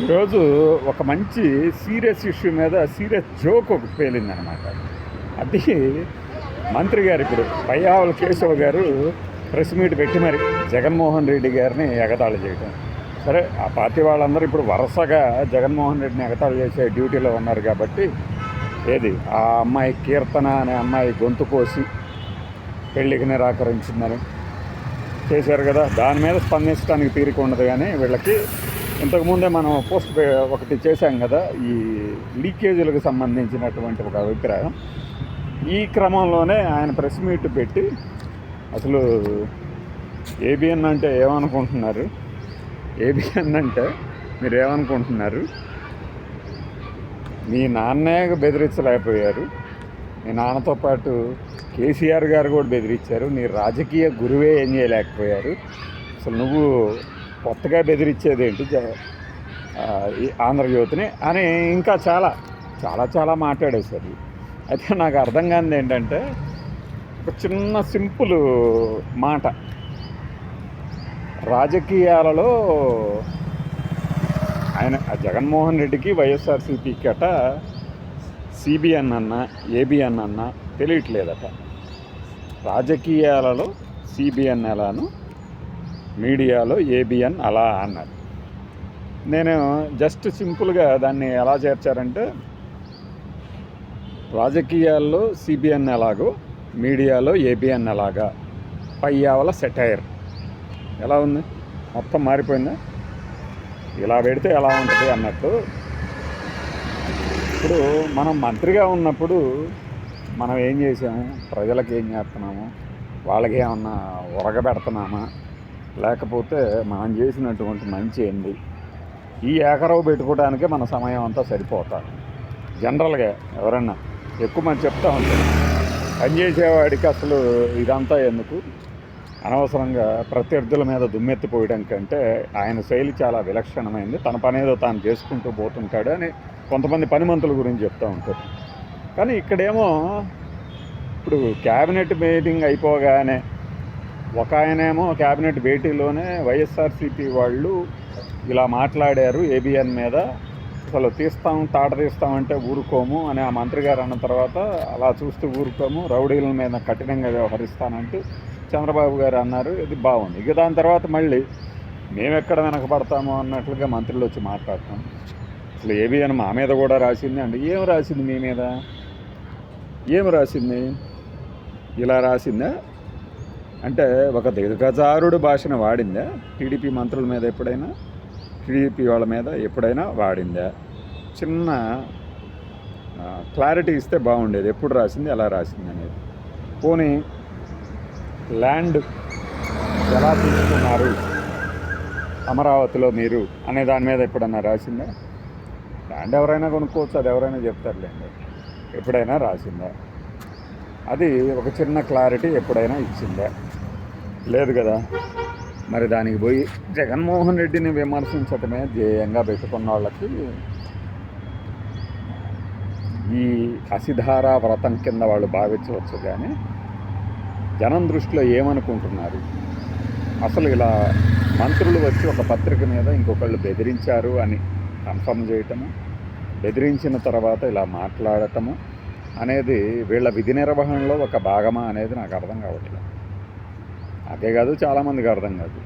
ఈరోజు ఒక మంచి సీరియస్ ఇష్యూ మీద సీరియస్ జోక్ ఒకటి పేలిందనమాట. అది మంత్రి గారు ఇప్పుడు పయ్యావుల కేశవ్ గారు ప్రెస్ మీట్ పెట్టి మరి జగన్మోహన్ రెడ్డి గారిని ఎగతాళి చేయటం. సరే, ఆ పార్టీ వాళ్ళందరూ ఇప్పుడు వరుసగా జగన్మోహన్ రెడ్డిని ఎగతాళి చేసే డ్యూటీలో ఉన్నారు కాబట్టి ఏది ఆ అమ్మాయి కీర్తన అనే అమ్మాయి గొంతు కోసి పెళ్ళికి నిరాకరించిందని చేశారు కదా, దాని మీద స్పందించడానికి తీరిక ఉండదు. కానీ వీళ్ళకి ఇంతకుముందే మనం పోస్ట్ ఒకటి చేశాం కదా, ఈ లీకేజీలకు సంబంధించినటువంటి ఒక అభిప్రాయం. ఈ క్రమంలోనే ఆయన ప్రెస్ మీట్ పెట్టి అసలు ఏబిఎన్ అంటే ఏమనుకుంటున్నారు, ఏబిఎన్ అంటే మీరు ఏమనుకుంటున్నారు, మీ నాన్నే బెదిరించలేకపోయారు, మీ నాన్నతో పాటు కేసీఆర్ గారు కూడా బెదిరించారు, నీ రాజకీయ గురువే ఏం చేయలేకపోయారు, అసలు నువ్వు కొత్తగా బెదిరించేదేంటి ఈ ఆంధ్రజ్యోతిని అని ఇంకా చాలా చాలా చాలా మాట్లాడేశారు. అయితే నాకు అర్థం కానిది ఏంటంటే, ఒక చిన్న సింపుల్ మాట, రాజకీయాలలో ఆయన జగన్మోహన్ రెడ్డికి వైఎస్ఆర్సీపీకి అట సిబిఎన్ అన్న ఏబిఎన్ అన్న తెలియట్లేదట. రాజకీయాలలో సిబిఎన్ ఎలాను, మీడియాలో ఏబిఎన్ అలా అన్నారు. నేను జస్ట్ సింపుల్గా దాన్ని ఎలా చేర్చారంటే, రాజకీయాల్లో సిబిఎన్ ఎలాగో మీడియాలో ఏబిఎన్ ఎలాగా, పయ్యావల సెటైర్ ఎలా ఉంది, మొత్తం మారిపోయిందా, ఇలా పెడితే ఎలా ఉంటుంది అన్నట్టు. ఇప్పుడు మనం మంత్రిగా ఉన్నప్పుడు మనం ఏం చేసాము, ప్రజలకు ఏం చేస్తున్నాము, వాళ్ళకి ఏమన్నా ఉరగబెడుతున్నామా, లేకపోతే మనం చేసినటువంటి మంచి ఏంది, ఈ ఏకరవు పెట్టుకోవడానికే మన సమయం అంతా సరిపోతారు. జనరల్గా ఎవరన్నా ఎక్కువ మంది చెప్తా ఉంటారు, పనిచేసేవాడికి అసలు ఇదంతా ఎందుకు, అనవసరంగా ప్రత్యర్థుల మీద దుమ్మెత్తిపోయడం కంటే ఆయన శైలి చాలా విలక్షణమైంది, తన పనేదో తాను చేసుకుంటూ పోతుంటాడు అని కొంతమంది పనిమంతుల గురించి చెప్తూ ఉంటారు. కానీ ఇక్కడేమో ఇప్పుడు క్యాబినెట్ మీటింగ్ అయిపోగానే ఒక ఆయనేమో క్యాబినెట్ భేటీలోనే వైఎస్ఆర్సీపీ వాళ్ళు ఇలా మాట్లాడారు ఏబిఎన్ మీద, అసలు తాట తీస్తామంటే ఊరుకోము అని ఆ మంత్రి గారు అన్న తర్వాత అలా చూస్తూ ఊరుకోము, రౌడీల మీద కఠినంగా వ్యవహరిస్తానంటూ చంద్రబాబు గారు అన్నారు. ఇది బాగుంది. ఇక దాని తర్వాత మళ్ళీ మేమెక్కడ వెనకబడతామో అన్నట్లుగా మంత్రులు వచ్చి మాట్లాడతాం. అసలు ఏబిఎన్ మా మీద కూడా రాసింది అంటే ఏం రాసింది, మీ మీద ఏం రాసింది, ఇలా రాసిందా అంటే ఒక దిగజారుడు భాషను వాడిందా టీడీపీ మంత్రుల మీద ఎప్పుడైనా, టీడీపీ వాళ్ళ మీద ఎప్పుడైనా వాడిందా? చిన్న క్లారిటీ ఇస్తే బాగుండేది, ఎప్పుడు రాసింది, ఎలా రాసింది అనేది. పోనీ ల్యాండ్ ఎలా తీసుకున్నారు అమరావతిలో మీరు అనే దాని మీద ఎప్పుడైనా రాసిందా? ల్యాండ్ ఎవరైనా కొనుక్కోవచ్చు, అది ఎవరైనా చెప్తారులేండి, ఎప్పుడైనా రాసిందా? అది ఒక చిన్న క్లారిటీ ఎప్పుడైనా ఇచ్చిందా? లేదు కదా. మరి దానికి పోయి జగన్మోహన్ రెడ్డిని విమర్శించటమే ధ్యేయంగా పెట్టుకున్న వాళ్ళకి ఈ అసిధారా వ్రతం కింద వాళ్ళు భావించవచ్చు. కానీ జనం దృష్టిలో ఏమనుకుంటున్నారు, అసలు ఇలా మంత్రులు వచ్చి ఒక పత్రిక మీద ఇంకొకళ్ళు బెదిరించారు అని కన్ఫర్మ్ చేయటము, బెదిరించిన తర్వాత ఇలా మాట్లాడటము అనేది వీళ్ళ విధి నిర్వహణలో ఒక భాగమా అనేది నాకు అర్థం కావట్లేదు. అదే కాదు, చాలామందికి అర్థం కాదు.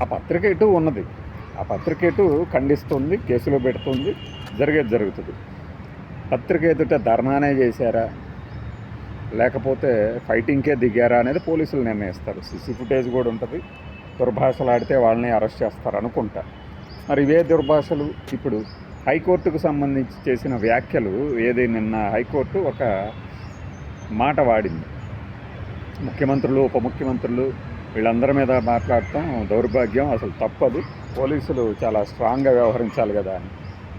ఆ పత్రిక ఎటు ఉన్నది, ఆ పత్రిక ఎటు ఖండిస్తుంది, కేసులో పెడుతుంది, జరిగేది జరుగుతుంది. పత్రిక ఎదుట ధర్నానే చేశారా లేకపోతే ఫైటింగ్కే దిగారా అనేది పోలీసులు నిర్ణయిస్తారు. సీసీ ఫుటేజ్ కూడా ఉంటుంది. దుర్భాషలు ఆడితే వాళ్ళని అరెస్ట్ చేస్తారు అనుకుంటా. మరి ఇవే దుర్భాషలు ఇప్పుడు హైకోర్టుకు సంబంధించి చేసిన వ్యాఖ్యలు ఏది, నిన్న హైకోర్టు ఒక మాట వాడింది, ముఖ్యమంత్రులు ఉప ముఖ్యమంత్రులు వీళ్ళందరి మీద మాట్లాడటం దౌర్భాగ్యం, అసలు తప్పదు, పోలీసులు చాలా స్ట్రాంగ్గా వ్యవహరించాలి కదా అని.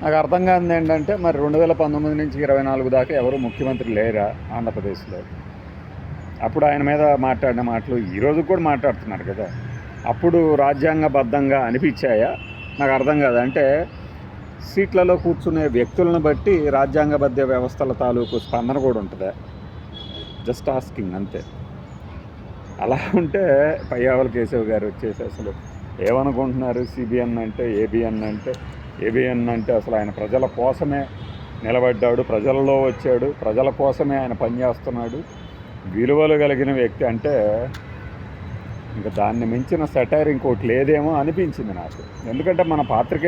నాకు అర్థం కానిది ఏంటంటే, మరి 2019 నుంచి 24 దాకా ఎవరు ముఖ్యమంత్రి లేరా ఆంధ్రప్రదేశ్లో? అప్పుడు ఆయన మీద మాట్లాడిన మాటలు ఈరోజు కూడా మాట్లాడుతున్నారు కదా, అప్పుడు రాజ్యాంగబద్ధంగా అనిపించాయా? నాకు అర్థం కాదు. అంటే సీట్లలో కూర్చునే వ్యక్తులను బట్టి రాజ్యాంగబద్ధ వ్యవస్థల తాలూకు స్పందన కూడా ఉంటుందా? జస్ట్ ఆస్కింగ్ అంతే. అలా ఉంటే పయ్యావుల కేశవ్ గారు వచ్చేసి అసలు ఏమనుకుంటున్నారు, సిబిఎన్ అంటే ఏబిఎన్ అంటే ఏబిఎన్ అంటే అసలు ఆయన ప్రజల కోసమే నిలబడ్డాడు, ప్రజలలో వచ్చాడు, ప్రజల కోసమే ఆయన పనిచేస్తున్నాడు, విలువలు కలిగిన వ్యక్తి అంటే ఇంకా దాన్ని మించిన సెటైర్ ఇంకోటి లేదేమో అనిపించింది నాకు. ఎందుకంటే మన పాత్రికేయ